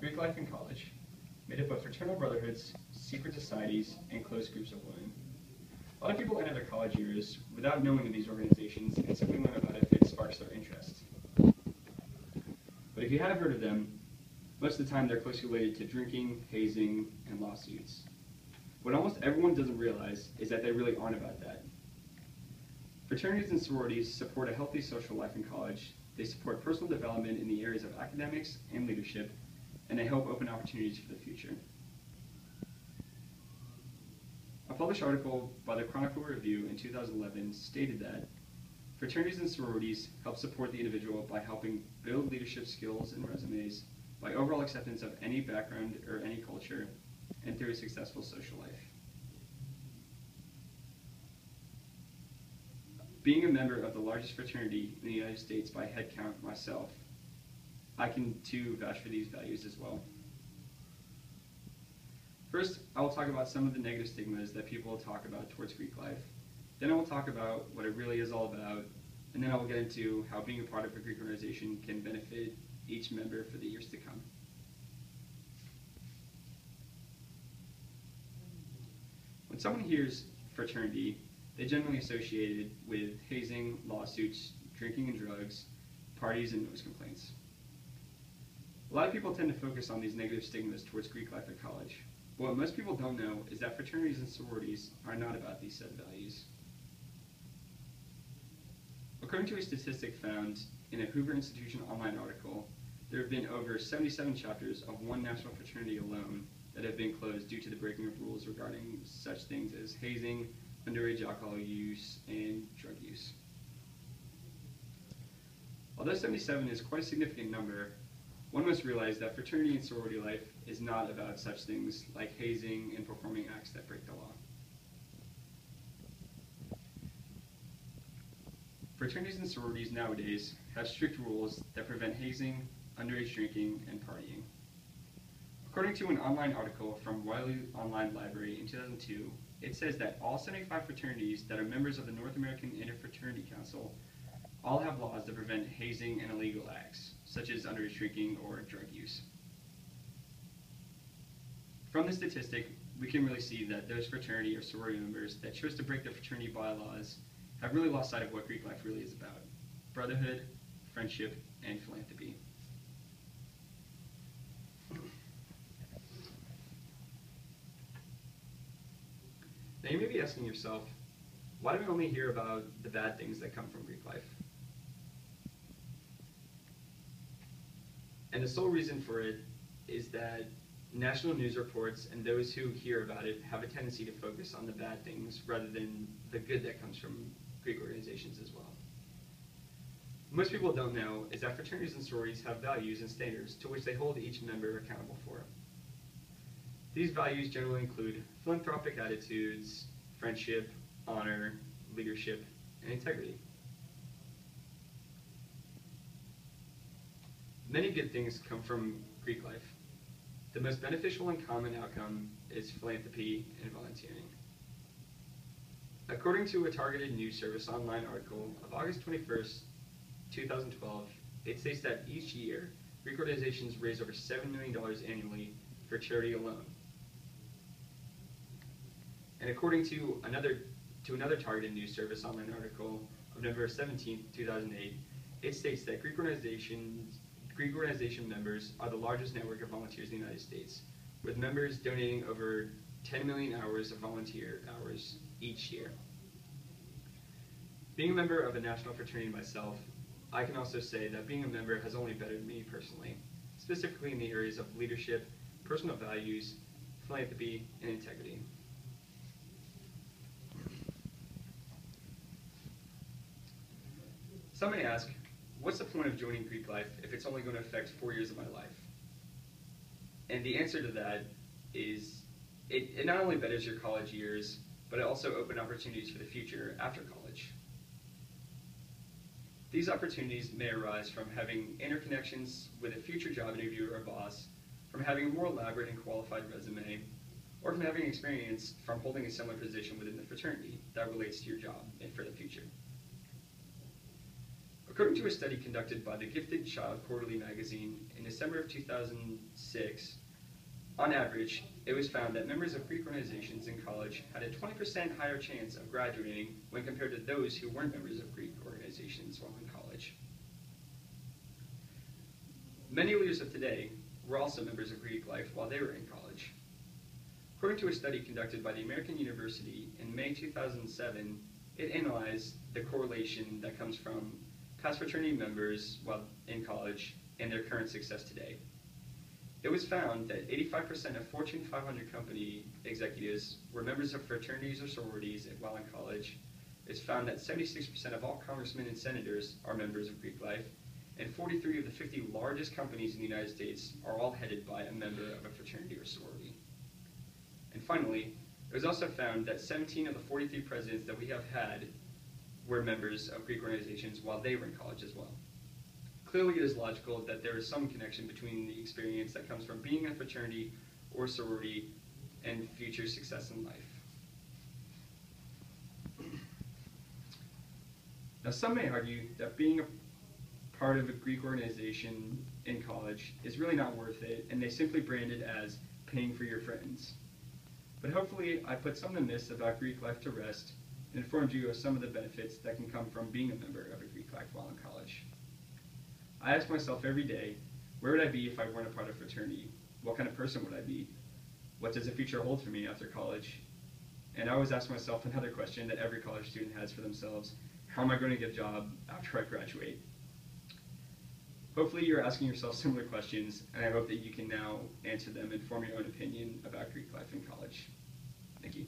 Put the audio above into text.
Greek life in college, made up of fraternal brotherhoods, secret societies, and close groups of women. A lot of people enter their college years without knowing of these organizations and simply learn about it if it sparks their interest. But if you have heard of them, most of the time they're closely related to drinking, hazing, and lawsuits. What almost everyone doesn't realize is that they really aren't about that. Fraternities and sororities support a healthy social life in college. They support personal development in the areas of academics and leadership, and they help open opportunities for the future. A published article by the Chronicle Review in 2011 stated that fraternities and sororities help support the individual by helping build leadership skills and resumes, by overall acceptance of any background or any culture, and through a successful social life. Being a member of the largest fraternity in the United States by head count myself, I can too vouch for these values as well. First, I will talk about some of the negative stigmas that people talk about towards Greek life. Then I will talk about what it really is all about, and then I will get into how being a part of a Greek organization can benefit each member for the years to come. When someone hears fraternity, they generally associate it with hazing, lawsuits, drinking and drugs, parties, and noise complaints. A lot of people tend to focus on these negative stigmas towards Greek life at college. But what most people don't know is that fraternities and sororities are not about these set values. According to a statistic found in a Hoover Institution online article, there have been over 77 chapters of one national fraternity alone that have been closed due to the breaking of rules regarding such things as hazing, underage alcohol use, and drug use. Although 77 is quite a significant number, one must realize that fraternity and sorority life is not about such things like hazing and performing acts that break the law. Fraternities and sororities nowadays have strict rules that prevent hazing, underage drinking, and partying. According to an online article from Wiley Online Library in 2002, it says that all 75 fraternities that are members of the North American Interfraternity Council all have laws that prevent hazing and illegal acts, such as underage drinking or drug use. From this statistic, we can really see that those fraternity or sorority members that chose to break their fraternity bylaws have really lost sight of what Greek life really is about: brotherhood, friendship, and philanthropy. Now you may be asking yourself, why do we only hear about the bad things that come from Greek life? And the sole reason for it is that national news reports and those who hear about it have a tendency to focus on the bad things rather than the good that comes from Greek organizations as well. Most people don't know is that fraternities and sororities have values and standards to which they hold each member accountable for. These values generally include philanthropic attitudes, friendship, honor, leadership, and integrity. Many good things come from Greek life. The most beneficial and common outcome is philanthropy and volunteering. According to a targeted news service online article of August 21st, 2012, it states that each year, Greek organizations raise over $7 million annually for charity alone. And according to another targeted news service online article of November 17, 2008, it states that Greek organization members are the largest network of volunteers in the United States, with members donating over 10 million hours of volunteer hours each year. Being a member of a national fraternity myself, I can also say that being a member has only bettered me personally, specifically in the areas of leadership, personal values, philanthropy, and integrity. Some may ask, what's the point of joining Greek life if it's only going to affect 4 years of my life? And the answer to that is it not only betters your college years, but it also opens opportunities for the future after college. These opportunities may arise from having interconnections with a future job interview or a boss, from having a more elaborate and qualified resume, or from having experience from holding a similar position within the fraternity that relates to your job and for the future. According to a study conducted by the Gifted Child Quarterly magazine in December of 2006, on average, it was found that members of Greek organizations in college had a 20% higher chance of graduating when compared to those who weren't members of Greek organizations while in college. Many leaders of today were also members of Greek life while they were in college. According to a study conducted by the American University in May 2007, it analyzed the correlation that comes from past fraternity members while in college and their current success today. It was found that 85% of Fortune 500 company executives were members of fraternities or sororities while in college. It's found that 76% of all congressmen and senators are members of Greek life, and 43 of the 50 largest companies in the United States are all headed by a member of a fraternity or sorority. And finally, it was also found that 17 of the 43 presidents that we have had were members of Greek organizations while they were in college as well. Clearly, it is logical that there is some connection between the experience that comes from being in a fraternity or sorority and future success in life. Now, some may argue that being a part of a Greek organization in college is really not worth it, and they simply brand it as paying for your friends. But hopefully, I put some of the myths about Greek life to rest and informed you of some of the benefits that can come from being a member of a Greek life while in college. I ask myself every day, where would I be if I weren't a part of a fraternity? What kind of person would I be? What does the future hold for me after college? And I always ask myself another question that every college student has for themselves: how am I going to get a job after I graduate? Hopefully you're asking yourself similar questions, and I hope that you can now answer them and form your own opinion about Greek life in college. Thank you.